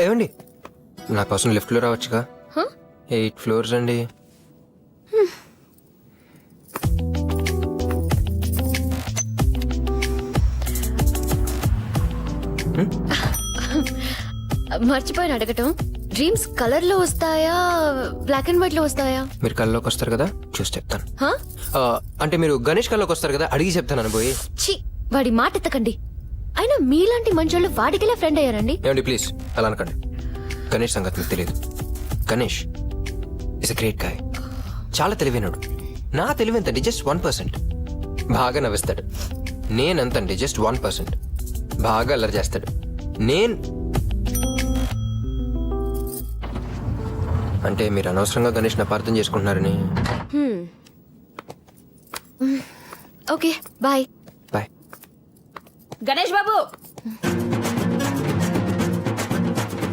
ఏమండి నా కోసం లిఫ్ట్లో రావచ్చుగా 8 ఫ్లోర్స్ అండి. మర్చిపోయిన అడగటం, డ్రీమ్స్ కలర్ లో వస్తాయా బ్లాక్ అండ్ వైట్ లో వస్తాయా? మీరు కల్లోకి వస్తారు కదా, చూసి చెప్తాను. హా? అంటే మీరు గణేష్ కల్లోకి వస్తారు కదా, అడిగి చెప్తాను అనుకోయి. ఛీ, వాడి మాట ఎత్తకండి. అయినా మీలాంటి మంచోళ్ళు వాడికిలా ఫ్రెండ్ అయ్యారండి? ఏమండి ప్లీజ్ అలా అనకండి. గణేష్ సంగతి మీకు తెలియదు. Ganesh is a great guy. చాలా తెలివైనడు. నా తెలివెంతండి జస్ట్ 1%. బాగా నవ్విస్తాడు. నేనంతండి జస్ట్ 1%. బాగా అల్లరి చేస్తాడు. అంటే మీరు అనవసరంగా గణేష్ అపార్థం చేసుకుంటున్నారని. Okay bye. Bye. Ganesh Babu,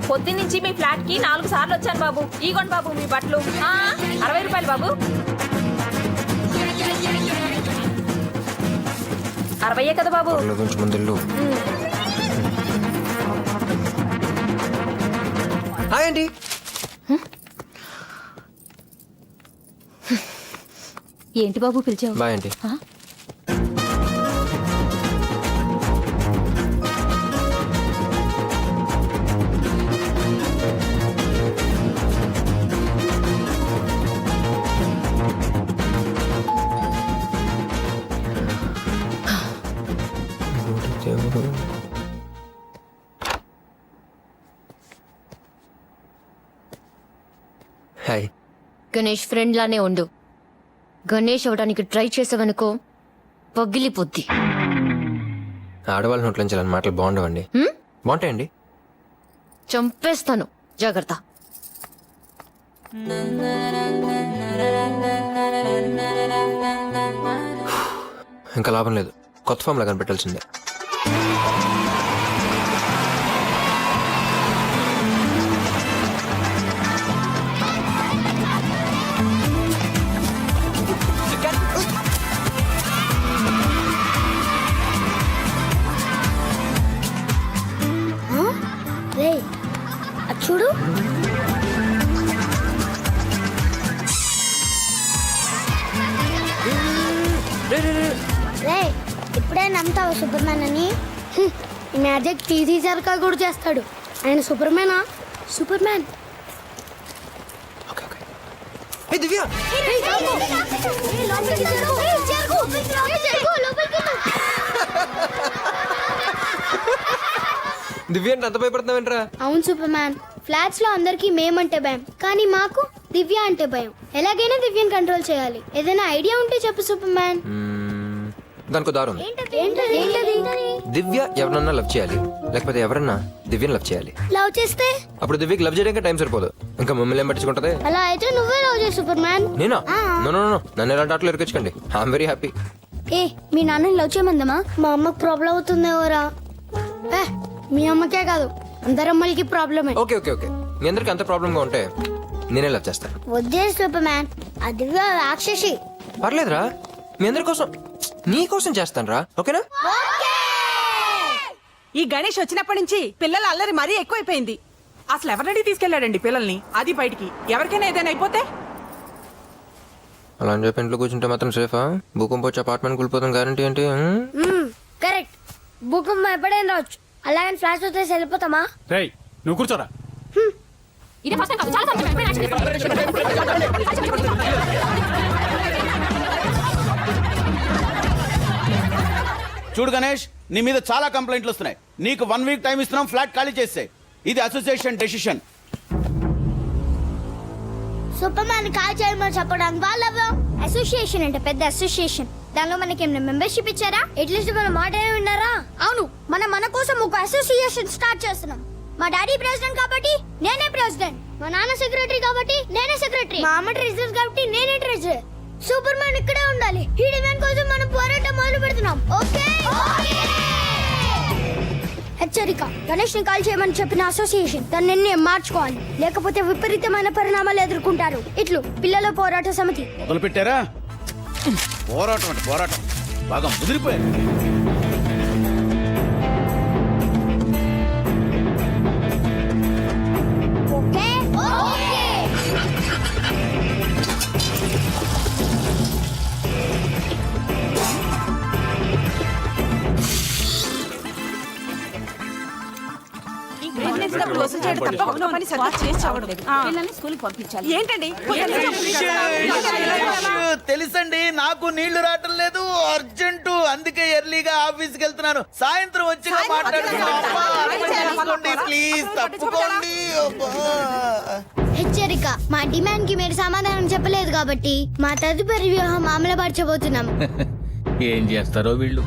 పొద్దున్నుంచి మీ ఫ్లాట్ కి 4 సార్లు వచ్చాను బాబు. ఈగోండి బాబు మీ బట్టలు. 60 రూపాయలు బాబు. 60 కదా బాబు. కొంచెం ముందు హాయ్ అండి. ఏంటి బాబు పిలిచావు? బాయ్ అండి. హాయ్. గణేష్ ఫ్రెండ్ లానే ఉండు. గణేష్ అవడానికి ట్రై చేసావనుకో పగిలిపోద్ది. ఆడవాళ్ళ నోట్ల నుంచి అలాంటి మాటలు బాగుండవండి. బాగుంటాయండి. చంపేస్తాను, జాగ్రత్త. ఇంకా లాభం లేదు. కొత్త ఫామ్లా కనిపెట్టాల్సిందే. చూడు, రే ఇప్పుడే నమ్ముతావు సూపర్ మ్యాన్ అని? ఈ మ్యాజిక్ తీసారుగా కూడా చేస్తాడు. ఆయన సూపర్ మ్యానా? Superman. Okay okay. Hey Divya, Divya అంటే అంత భయపడుతున్నావేంట్రా? అవును సూపర్ మ్యాన్, ఫ్లాట్స్ లో అందరికి మేమంటే భయం, కానీ మాకు దివ్య అంటే భయం. ఎలాగైనా దివ్యని కంట్రోల్ చేయాలి. ఏదైనా ఐడియా ఉంటే చెప్పు సూపర్ మ్యాన్. దానికి దారు ఉంది. ఏంటది? దివ్య ఎవరన్నా లవ్ చేయాలి, లేకపోతే ఎవరన్నా దివ్యని లవ్ చేయాలి. లవ్ చేస్తే అప్పుడు దివ్యకి లవ్ చేయడానికి టైం సరిపోదు. ఇంకా మమ్మల్ని ఏం పట్టించుకుంటది? అలా అయితే నువ్వే లవ్ చేయి సూపర్ మ్యాన్. నేనా? నో నో నో, నన్ను ఎలాంటి ఆటలు ఎరకొచ్చకండి. I'm very happy. ఏ మీ నాన్నని లవ్ చేయమందమా? మా అమ్మకు ప్రాబ్లం అవుతుంది ఎవరా? మీ అమ్మకే కాదు, అందరమ్మలకి ప్రాబ్లమే. ఓకే ఓకే ఓకే, మీ అందరికి అంత ప్రాబ్లం గా ఉంటే నేనే లవ్ చేస్తాను. వద్దే సూపర్ మ్యాన్, ఆ దివ్య రాక్షసి. పర్లేదురా, మీ అందరి కోసం, నీ కోసం చేస్తాను రా. ఓకేనా? ఈ గణేష్ వచ్చినప్పటి నుంచి పిల్లల అల్లరి మరీ ఎక్కువైపోయింది. అసలు ఎవరిని తీసుకెళ్లాడండి పిల్లల్ని? అది బయటికి ఎవరికైనా ఏదైనా అయిపోతే? అలా అని చెప్పి ఇంట్లో కూర్చుంటే మాత్రం సేఫా? భూకంపం వచ్చి అపార్ట్మెంట్ కూలిపోతాం గ్యారంటీ ఏంటి? కరెక్ట్, భూకంపం ఎప్పుడైనా రావచ్చు. అలాగని ఫ్లాష్ వస్తే వెళ్ళిపోతామా? రేయ్ నువ్వు కూర్చోరా. చూడు గణేష్, నీ మీద చాలా కంప్లైంట్లు వస్తున్నాయి. నీకు 1 వీక్ టైం ఇస్తున్నాం, ఫ్లాట్ ఖాళీ చేస్తే. ఇది association decision. Super man call చేయమని చెప్పడానికి వాళ్ళు అసోసియేషన్ అంటే పెద్ద అసోసియేషన్. దానిలో మనకి మెంబర్షిప్ ఇచ్చారా? అట్లీస్ట్ మన మాట విన్నారా? అవును, మన కోసం ఒక అసోసియేషన్ స్టార్ట్ చేస్తున్నాం. మా డాడీ ప్రెసిడెంట్ కాబట్టి నేనే ప్రెసిడెంట్, మా నాన్న సెక్రటరీ కాబట్టి నేనే సెక్రటరీ, మా అమ్మ ట్రెజరర్ కాబట్టి నేనే ట్రెజరర్. సూపర్ మ్యాన్ ఇక్కడే ఉండాలి. ఈ డిమాండ్ కోసం మనం పోరాటం మొదలు పెడుతున్నాం. ఓకే? హెచ్చరిక, గణేష్ ని కాల్ చేయమని చెప్పిన అసోసియేషన్ తన నిర్ణయం మార్చుకోవాలి, లేకపోతే విపరీతమైన పరిణామాలు ఎదుర్కొంటారు. ఇట్లు పిల్లల పోరాట సమితి. మొదలు పెట్టారా? పోరాటం అంటే పోరాటం బాగా ముదిరిపోయింది. కాలేజీలో వసూలు చేయడం తప్ప ఒక్క పని సరిగ్గా చేసి చావడం. పిల్లల్ని స్కూల్కి పంపించాలి. ఏంటండి తెలుసండి, నాకు నీళ్లు రావటం లేదు, అర్జెంటు, అందుకే ఎర్లీగా ఆఫీస్కి వెళ్తున్నాను. సాయంత్రం వచ్చి మాట్లాడుకోండి ప్లీజ్, తప్పుకోండి. హెచ్చరిక, మా డిమాండ్ కి మీరు సమాధానం చెప్పలేదు కాబట్టి మా తదుపరి వ్యూహం అమలుపరచబోతున్నాం. ఏం చేస్తారో వీళ్ళు.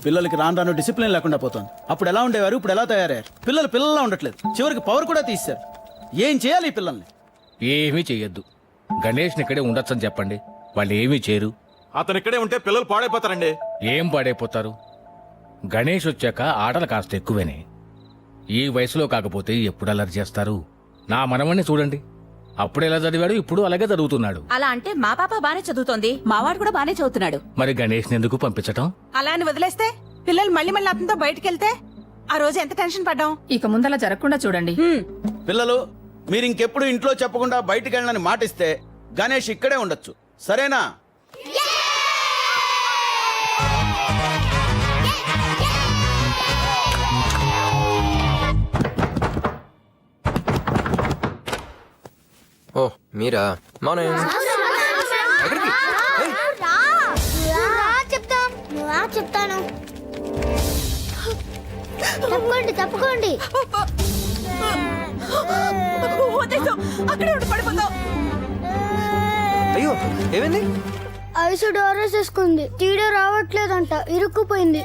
పిల్లలకి రాను రాను డిసిప్లిన్ లేకుండా పోతుంది. అప్పుడు ఎలా ఉండేవారు, ఇప్పుడు ఎలా తయారయ్యారు. పిల్లలు పిల్లల్లా ఉండట్లేదు, చివరికి పవర్ కూడా తీశారు. ఏం చేయాలి ఈ పిల్లల్ని? ఏమీ చెయ్యొద్దు. గణేష్ని ఇక్కడే ఉండొచ్చని చెప్పండి. వాళ్ళు ఏమీ చేయరు. అతను ఇక్కడే ఉంటే పిల్లలు పాడైపోతారండి. ఏం పాడైపోతారు? గణేష్ వచ్చాక ఆటలు కాస్త ఎక్కువేనే. ఈ వయసులో కాకపోతే ఎప్పుడు అల్లరి చేస్తారు? నా మనవణ్ణి చూడండి, అప్పుడు ఎలా చదివాడు, ఇప్పుడు అలాగే చదువుతున్నాడు. అలా అంటే మా పాప బానే చదువుతోంది, మావాడు కూడా బానే చదువుతున్నాడు. మరి గణేష్ని ఎందుకు పంపించటం? అలా అని వదిలేస్తే పిల్లలు మళ్ళీ మళ్ళీ అతనితో బయటికి వెళ్తే ఆ రోజు ఎంత టెన్షన్ పడ్డాం. ఇక ముందలా జరగకుండా చూడండి. పిల్లలు, మీరు ఇంకెప్పుడు ఇంట్లో చెప్పకుండా బయటికి వెళ్ళని మాటిస్తే గణేష్ ఇక్కడే ఉండొచ్చు, సరేనా? ఓ మీరా? మార్నింగ్. ఎక్కడికి? ఏయ్, చెప్తాం, నువ్వా చెప్తాను. తప్పుకోండి తప్పుకోండి. అక్కడే ఉండి పడిపోతాం. అయ్యో ఏమైంది? ఐసు డోరేస్ వేసుకుంది, తీయడం రావట్లేదంట, ఇరుక్కుపోయింది.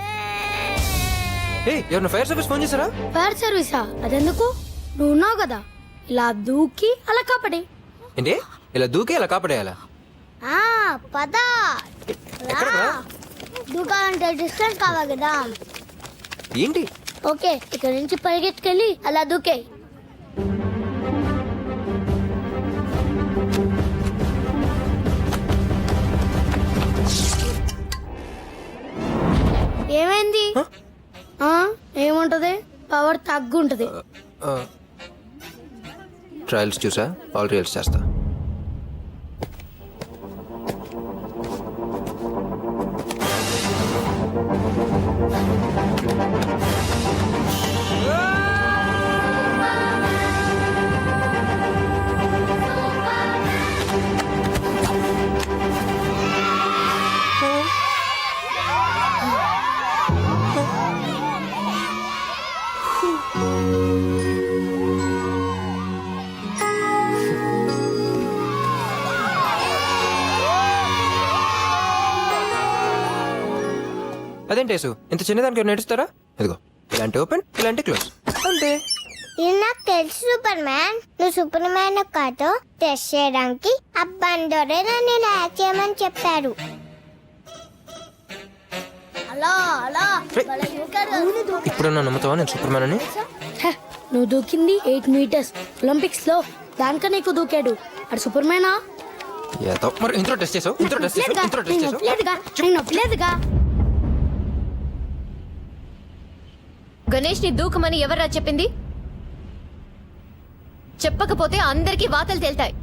ఏయ్, ఎవరిన ఫైర్ సర్వీస్ ఫోన్ చేశారా? ఫైర్ సర్వీసా? అదెందుకు? నువ్వు ఉన్నావు కదా, ఇలా దూకి అలా కాపడి. ఏంటి, ఇలా దూకే ఇలా కాపాడేయాలా? పద. ఎక్కడరా? దూకాలంటే డిస్టెన్స్ కావాలి కదా. ఏంటి? ఓకే, ఇక్కడ నుంచి పరిగెత్తుకెళ్ళి అలా దూకే. ఏమైంది? ఏముంటది, పవర్ తగ్గుంటది. ట్రయల్స్ చూసా, ఆల్ రియల్స్ చేస్తా. అదేంటేసు, ఇంత చిన్నదానికి నేర్చుతారా? ఇదిగో, ఇలాంటి ఓపెన్, ఇలాంటి క్లోజ్, అంతే. ఇది నాకు తెలుసు సూపర్ మ్యాన్. నువ్వు సూపర్ మ్యాన్ కాదు, టెస్ట్ చేయడానికి అబ్బందోరే నన్ను హ్యాక్ చేయమని చెప్పారు. అలా అలా ఇప్పుడు నా నమ్ముతావా నేను సూపర్ మ్యాన్ అని? నువ్వు దూకింది 8 meters ఒలింపిక్స్ లో, దానికన్నా ఎక్కువ దూకాడు. అది సూపర్ మ్యానా? మరి ఇంట్లో టెస్ట్ చేసావు, ఇంట్లో టెస్ట్ చేసావు, ఇంట్లో టెస్ట్ చేసావు. నొప్పలేదుగా. గణేష్ ని దూకమని ఎవరా చెప్పింది? చెప్పకపోతే అందరికీ వాతలు తేల్తాయి.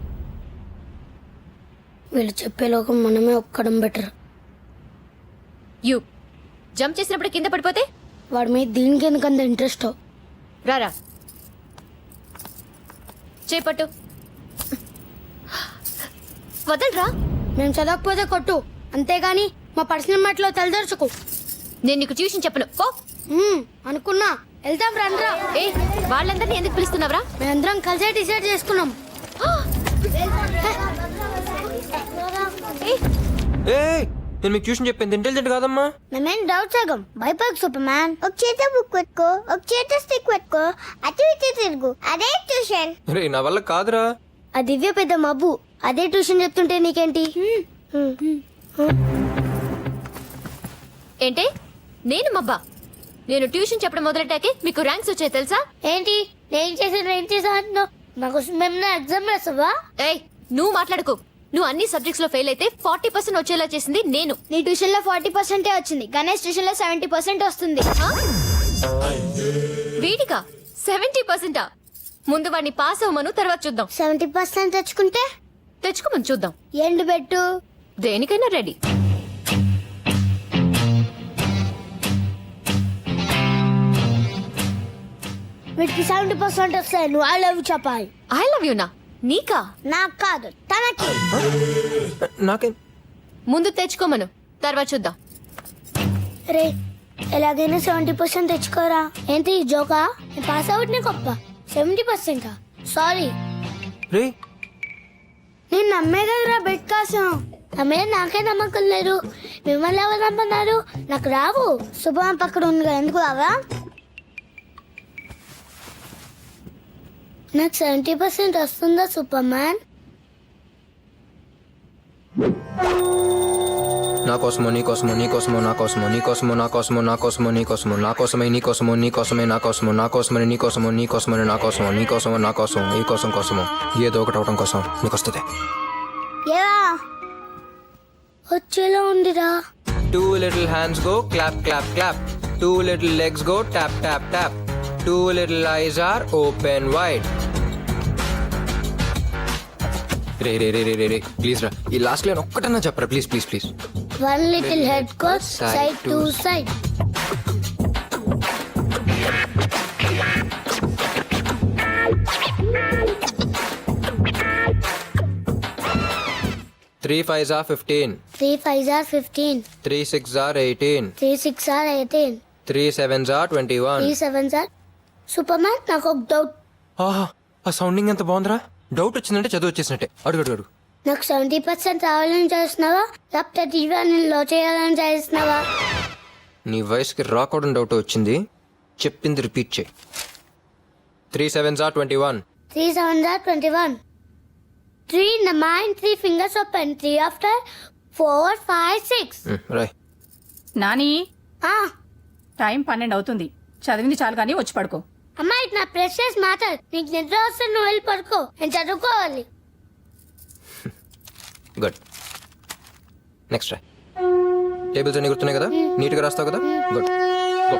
వీళ్ళు చెప్పేలోగా మనమే ఒక్కడం బెటర్. యూ జంప్ చేసినప్పుడు కింద పడిపోతే? వాడి మీద దీనికి ఎందుకంత ఇంట్రెస్ట్? రారా, చేపట్టు. వదలరా. మేము చదవకపోతే కొట్టు, అంతేగాని మా పర్సనల్ మ్యాట్లో తలదర్చుకు. నేను నీకు ట్యూషన్ చెప్పను, పో. అనుకున్నా, వెళ్తాం రండ్రా. ఏ, వాళ్ళందరినీ ఎందుకు పిలుస్తున్నావురా? మేమందరం కలిసే డిసైడ్ చేసుకున్నాం. ఏయ్, నేను మీకు ట్యూషన్ చెప్పింది ఇంటెలిజెంట్ కాదమ్మా. మేమేం డౌట్ సగం భయపడకు సూపర్ మ్యాన్. ఒక చేత బుక్ పెట్టుకో, ఒక చేత స్టిక్ పెట్టుకో, అటు ఇటు తిరుగు, అదే ట్యూషన్. రే, నా వల్ల కాదురా. ఆ దివ్య పెద్ద మబ్బు, అదే ట్యూషన్ చెప్తుంటే నీకేంటి? ఏంటి, నేను మబ్బా? నేను ట్యూషన్ చెప్పడం మొదలెట్టాకే మీకు ర్యాంక్స్ వచ్చాయి తెలుసా? ఏంటి నేను చేసా అంటున్నావు? నాకు మేము ఎగ్జామ్ రాసావా? ఏయ్, నువ్వు మాట్లాడుకో. నువ్వు అన్ని సబ్జెక్ట్స్ లో ఫెయిల్ అయితే 40% వచ్చేలా చేసింది నేను. నీ ట్యూషన్ లో 40% వచ్చింది, గణేష్ ట్యూషన్ లో 70% వస్తుంది. వీడికా 70%? ముందు వాడిని పాస్ అవ్వమను, తర్వాత చూద్దాం. 70% తెచ్చుకుంటే తెచ్చుకోమని చూద్దాం. ఎండు పెట్టు. దేనికైనా రెడీ. వీటికి 70% వస్తాయి. నువ్వు ఐ లవ్ చెప్పాలి. ఐ లవ్ యూ నా నీకా? నాకు కాదు, తనకి. నాకేం ముందు తెచ్చుకోమను, తర్వాత చూద్దాం. రే ఎలాగైనా 70% తెచ్చుకోరా. ఏంటి ఈ జోకా? నేను పాస్ అవుట్ నీ గొప్ప. 70%? సారీ, రే నేను నమ్మే కదరా బెట్ కాసం. నమ్మే నాకే నమ్మకం లేదు. మిమ్మల్ని ఎవరు నమ్మన్నారు? నాకు రావు. శుభం పక్కన ఉంది కదా, ఎందుకు రావా? నాకు 70% వస్తుందా సూపర్ మ్యాన్? నా కోసమో నీ కోసమో నీ కోసమో నా కోసమో నీ కోసమో నా కోసమో నా కోసమో నీ కోసమో నా కోసమే నీ కోసమో నీ కోసమే నా కోసమో నా కోసమని నీ కోసమో నీ కోసమని నా కోసమో నీ కోసమో నా కోసం ఈ కోసం కోసమో ఏదో ఒకటి అవటం కోసం నీకు వస్తుంది. ఏవా వచ్చేలా ఉందిరా. 2 little hands go clap clap clap. 2 little legs go tap tap tap. 2 little eyes are open wide. Ray ray ray ray ray ray please రా, ఈ లాస్ట్ లైన్ ఒక్కటన్నా చెప్పరా please please please. One little head goes side to side. Three 5s are 15. 3 5s are 15. 3 6s are 18. 3 6 are 18. 3 7s are 21. 3 7s are. Super man, నాకు ఒక doubt. ఆహా, ఆ sounding ఎంత బాగుందిరా. డౌట్ వచ్చిందంటే చదువు వచ్చేసినట్టే. అడుగు అడుగు అడుగు. నాకు 70% రావాలని చేస్తున్నావా, లేకపోతే జీవాన్ని లో చేయాలని చేస్తున్నావా? నీ వయసుకి రాకూడని డౌట్ వచ్చింది, చెప్పింది రిపీట్ చేయి. 3 7s are 21. 3 7s are 21. 3 in the mind, 3 fingers open. 3 after 4 5 6. Rai. Nani Ah, time 12 అవుతుంది. చదివింది చాలు కానీ వచ్చి పడుకో. అమ్మా ఇది నా ప్రెషియస్ మ్యాటర్. నీకు నిద్ర వస్తే నువ్వు వెళ్ళి పడుకో, నేను చదువుకోవాలి. గుడ్. నెక్స్ట్ రాయ్. టేబుల్స్ అన్ని గుర్తున్నాయి కదా, నీట్గా రాస్తావు కదా. గుడ్. గో.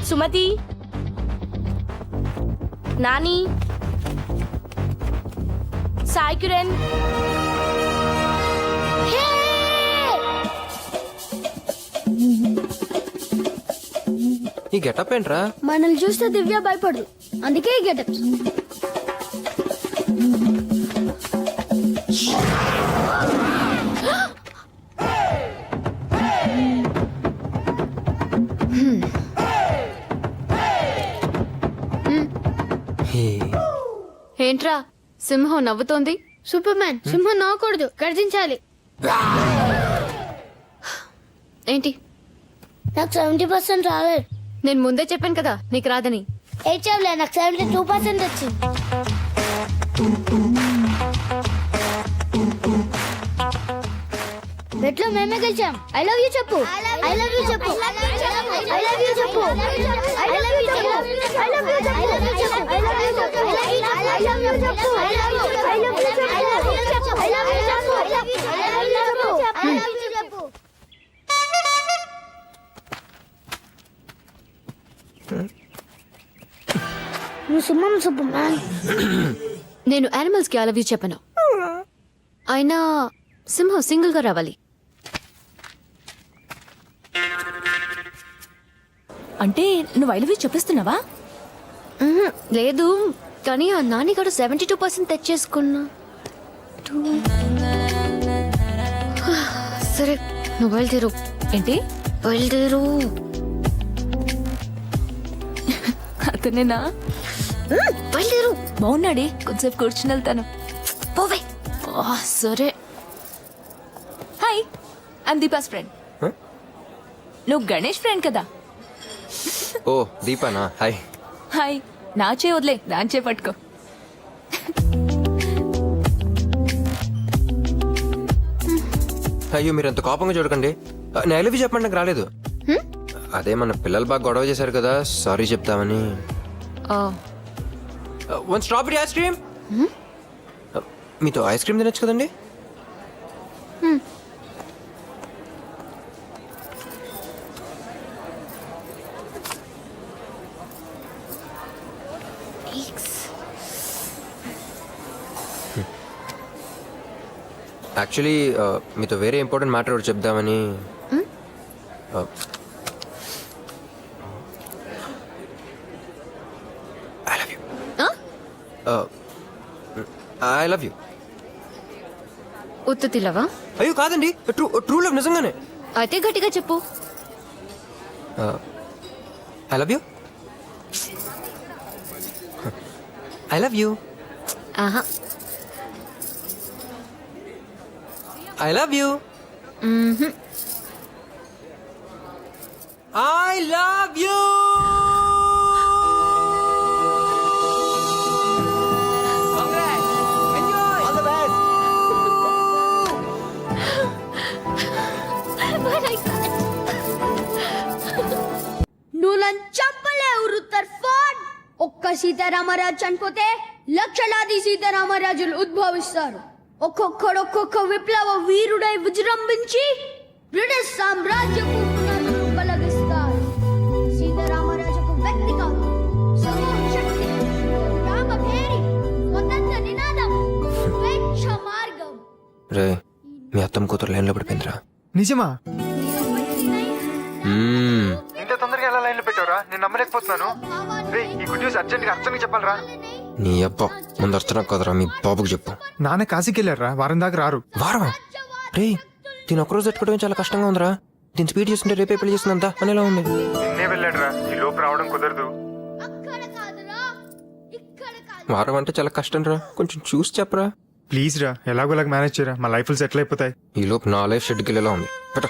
సుమతి, నాని, సాయి కిరణ్, ఈ గెటప్ ఏంట్రా? మనల్ని చూస్తే దివ్య భయపడదు, అందుకే ఈ గెటప్స్. ఏంట్రా సింహం నవ్వుతోంది? సూపర్ మ్యాన్, సింహం నవ్వకూడదు, గర్జించాలి. ఏంటి? నాకు 70% రాలేదు. నేను ముందే చెప్పాను కదా నీకు రాదని. ఏం చెప్పలే, నాకు 72% వచ్చింది. బెట్లో మేమే గెలిచాం. ఐ లవ్ యూ చెప్పు. ఐ లవ్ యూ చెప్పు. ఐ లవ్ యూ చెప్పు. ఐ లవ్ యూ చెప్పు. ఐ లవ్ యూ చెప్పు. ఐ లవ్ యూ చెప్పు. ఐ లవ్ యూ చెప్పు. ఐ లవ్ యూ చెప్పు. ఐ లవ్ యూ చెప్పు. ఐ లవ్ యూ చెప్పు. ఐ లవ్ యూ చెప్పు. ఐ లవ్ యూ చెప్పు. ఐ లవ్ యూ చెప్పు. ఐ లవ్ యూ చెప్పు. నువ్వు సింహం సూపర్ మ్యాన్. నేను యానిమల్స్ కి ఐ లవ్ యూ చెప్పను. అయినా సింహం సింగిల్ గా రావాలి. అంటే నువ్వు ఐ లవ్ యూ చెప్పేస్తున్నావా? లేదు, కానీ ఆ నాన్నగారు 72% తెచ్చేసుకున్నా. సరే నువ్వు బయలుదేరు. ఏంటి? బయలుదేరు. అతనేనా? బయలుదేరు. బాగున్నాడే, కొంచెంసేపు కూర్చుని వెళ్తాను. పోవే. సరే. Hi, I'm Deepa's friend. Huh? నువ్వు గణేష్ ఫ్రెండ్ కదా? ఓ దీపానా? హాయ్. హాయ్. నా చే వదిలే, దాని చే పట్టుకో. అయ్యో మీరు అంత కోపంగా చూడకండి. నేను ఐ లవ్ యూ చెప్పండి, నాకు రాలేదు. అదే మన పిల్లలు బాగా గొడవ చేశారు కదా, సారీ చెప్తామని. One strawberry ice cream. మీతో ఐస్ క్రీమ్ తినొచ్చు కదండి. యాక్చువల్లీ మీతో వేరే ఇంపార్టెంట్ మ్యాటర్ ఒకటి చెప్దామని. I love you. I love you. ఉత్తు తిలవా? అయ్యో కాదండి, ట్రూ లవ్ నిజంగానే. అయితే గట్టిగా చెప్పు. I love you. I love you. ఆహా. I love you. I love you. Congrats. Enjoy. All the best. నువ్వు నన్ను చంపలేవు రుతర్ఫోర్డ్. ఒక్క సీతారామరాజు చనిపోతే లక్షలాది సీతారామరాజులు ఉద్భవిస్తారు. ఒక్కొక్కడు ఒక్కొక్క విప్లవ వీరుడై విజృంభించి బ్రిటిష్ సామ్రాజ్యపు పునరుద్ధరణ కలిగిస్తారు. సీతారామరాజు ఒక వ్యక్తి కాదు, సమూహ శక్తి, రామభేరి, స్వతంత్ర నినాదం, స్వేచ్ఛ మార్గం. రే, మీ అత్తమ్మ కూతురు లైన్లో పడిపోయిందిరా. నిజమా? మ్మ్. ఇంత తొందరగా ఎలా లైన్లో పెట్టారా? నేను నమ్మలేకపోతున్నాను. రే, ఈ గుడ్ న్యూస్ అర్జెంట్గా అర్చనకి చెప్పాలరా. నీ అబ్బా ముందు అర్చన కదరా, మీ బాబుకు చెప్పు. నాన్న కాశీకి వెళ్ళారా, వారం దాకా రారు. వారమా? రే, దీని ఒక్కరోజు తట్టుకోవడం చాలా కష్టంగా ఉందిరా. దీని స్పీడ్ చేస్తుంటే రేపే పెళ్లి చేస్తుందంతా అనేలా ఉంది. నిన్నే వెళ్ళాడురా, ఈ లోపు రావడం కుదరదు. అక్కడ కాదురా, ఇక్కడ కాదు. వారం అంటే చాలా కష్టం రా, కొంచెం చూసి చెప్పరా. ప్లీజ్ రా, ఎలాగోలాగా మేనేజ్ చేయరా, మా లైఫ్లు సెటిల్ అయిపోతాయి. ఈ లోపు నా లైఫ్ షెడ్కి వెళ్ళేలా ఉంది. పెట్ట